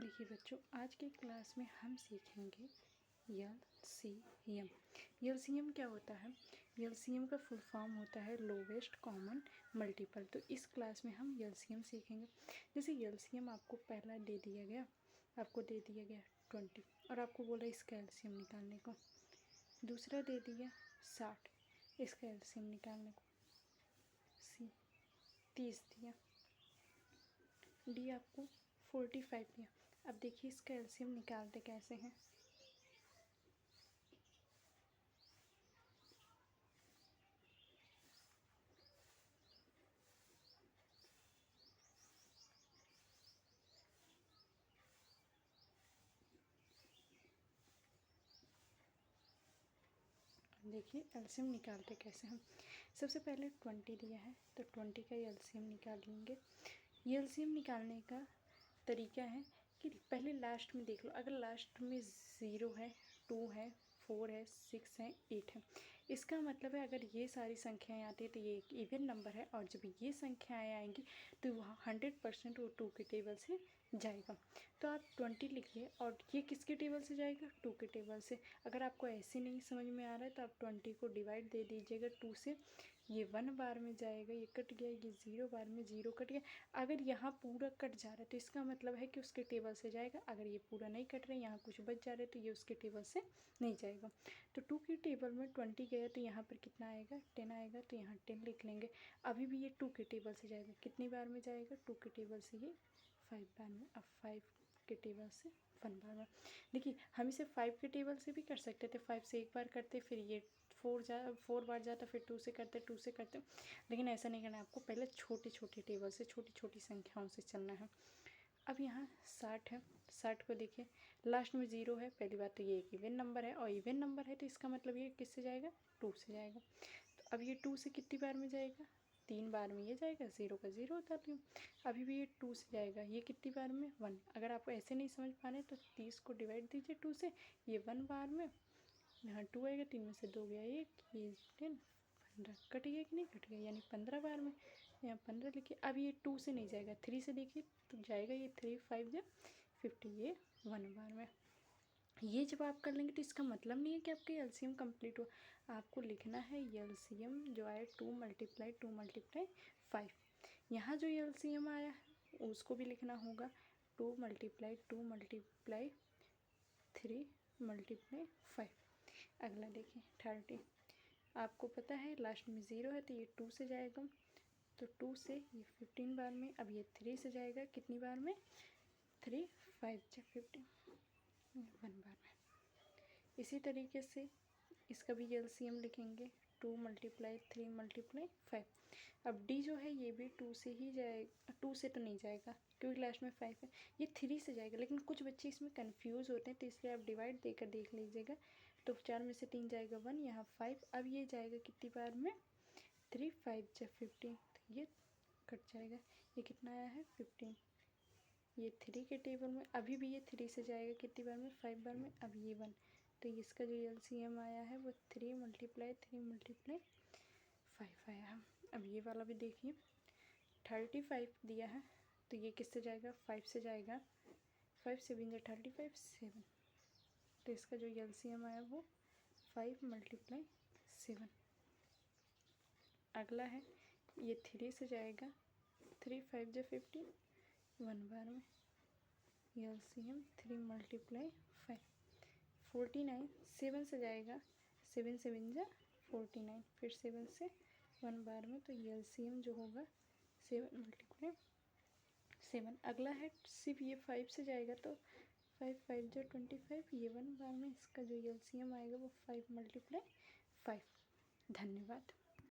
देखिए बच्चों, आज की क्लास में हम सीखेंगे एलसीएम। एलसीएम क्या होता है? एलसीएम का फुल फॉर्म होता है लोवेस्ट कॉमन मल्टीपल। तो इस क्लास में हम एलसीएम सीखेंगे। जैसे एलसीएम आपको पहला दे दिया गया, 20 और आपको बोला इसका एलसीएम निकालने को। दूसरा दे दिया 60, इसका एलसीएम निकालने को। सी 30 दिया। डी आपको 45 दिया। अब देखिए इसका एलसीएम निकालते कैसे हैं। देखिए एलसीएम निकालते कैसे हम। सबसे पहले 20 दिया है तो 20 का एलसीएम निकाल लेंगे। एलसीएम निकालने का तरीका है कि पहले लास्ट में देख लो। अगर लास्ट में 0 है, 2 है, 4 है, 6 है, 8 है, इसका मतलब है अगर ये सारी संख्याएं आती है तो ये एक इवन नंबर है। और जब ये संख्याएं आएंगी तो वहाँ 100% वो 2 के टेबल से जाएगा। तो आप 20 लिखिए और ये किसके टेबल से जाएगा? 2 के टेबल से। अगर आपको ऐसे नहीं समझ में आ रहा है तो आप 20 को डिवाइड दे दीजिएगा 2 से। ये 1 बार में जाएगा, ये कट गया, ये 0 बार में 0 कट गया। अगर यहाँ पूरा कट जा रहा है तो इसका मतलब है कि उसके टेबल से जाएगा। अगर ये पूरा नहीं कट रहा है, यहाँ कुछ बच जा रहा है, तो ये उसके टेबल से नहीं जाएगा। तो 2 के टेबल में 20 गया तो यहाँ पर कितना आएगा? 10 आएगा, तो यहाँ 10 लिख लेंगे। अभी भी ये 2 के टेबल से जाएगा। कितनी बार में जाएगा? 2 के टेबल से ये 5 बार में। अब 5 के टेबल से 1 बार में। देखिए हम इसे 5 के टेबल से भी कर सकते थे। 5 से एक बार करते, फिर ये 4 बार जाता, फिर 2 से करते, 2 से करते, लेकिन ऐसा नहीं करना है। आपको पहले छोटे छोटे टेबल से, छोटी छोटी संख्याओं से चलना है। अब यहाँ 60 है। 60 को देखिए लास्ट में 0 है। पहली बात तो ये एक इवन नंबर है, और इवन नंबर है तो इसका मतलब ये किससे जाएगा? 2 से जाएगा। तो अब ये 2 से कितनी बार में जाएगा? 3 बार में ये जाएगा। 0 का 0 उतारती हूँ। अभी भी ये 2 से जाएगा। ये कितनी बार में? 1। अगर आपको ऐसे नहीं समझ पा रहे तो 30 को डिवाइड दीजिए 2 से। ये 1 बार में, यहाँ 2 आएगा, 3 में से 2 गया 1, ये 10, 15 कट गया कि नहीं कट गया, यानी 15 बार में। यहाँ 15 लिखिए। अब ये 2 से नहीं जाएगा, 3 से देखिए तो जाएगा। ये 3 5 जब 50, ये 1 बार में। ये जब आप कर लेंगे तो इसका मतलब नहीं है कि आपके एलसीएम कंप्लीट हो। आपको लिखना है एलसीएम जो आया 2 × 5। यहाँ जो एलसीएम आया है उसको भी लिखना होगा 2 × 3 × 5। अगला देखिए 30। आपको पता है लास्ट में 0 है तो ये 2 से जाएगा। तो 2 से ये 15 बार में। अब ये 3 से जाएगा कितनी बार में? 3 5 जब 15, 1 बार में। इसी तरीके से इसका भी एलसीएम लिखेंगे 2 × 3 × 5। अब डी जो है ये भी 2 से ही जाएगा। 2 से तो नहीं जाएगा क्योंकि लास्ट में 5 है। ये 3 से जाएगा, लेकिन कुछ बच्चे इसमें कंफ्यूज होते हैं तो इसलिए आप डिवाइड देकर देख लीजिएगा। तो 4 में से 3 जाएगा 1, यहाँ 5। अब ये जाएगा कितनी बार में? 3 5 जब 15, तो ये कट जाएगा। ये कितना आया है? 15। ये 3 के टेबल में। अभी भी ये 3 से जाएगा कितनी बार में? 5 बार में। अब ये 1, तो इसका जो एलसीएम आया है वो 3 × 3 × 5 आया है। अब ये वाला भी देखिए 35 दिया है तो ये किससे जाएगा? 5 से जाएगा। 5 7 × 35 7, तो इसका जो एलसीएम आया वो 5 × 7। अगला है ये 3 से जाएगा। 3 5 जब 15, 1 बार में। एलसीएम 3 × 5 49। 7 से जाएगा। 7 7 जा 49, फिर 7 से 1 बार में। तो एलसीएम जो होगा 7 × 7। अगला है सिर्फ ये 5 से जाएगा तो 5 5 जो 25, ये 1 बार में। इसका जो एलसीएम आएगा वो 5 × 5। धन्यवाद।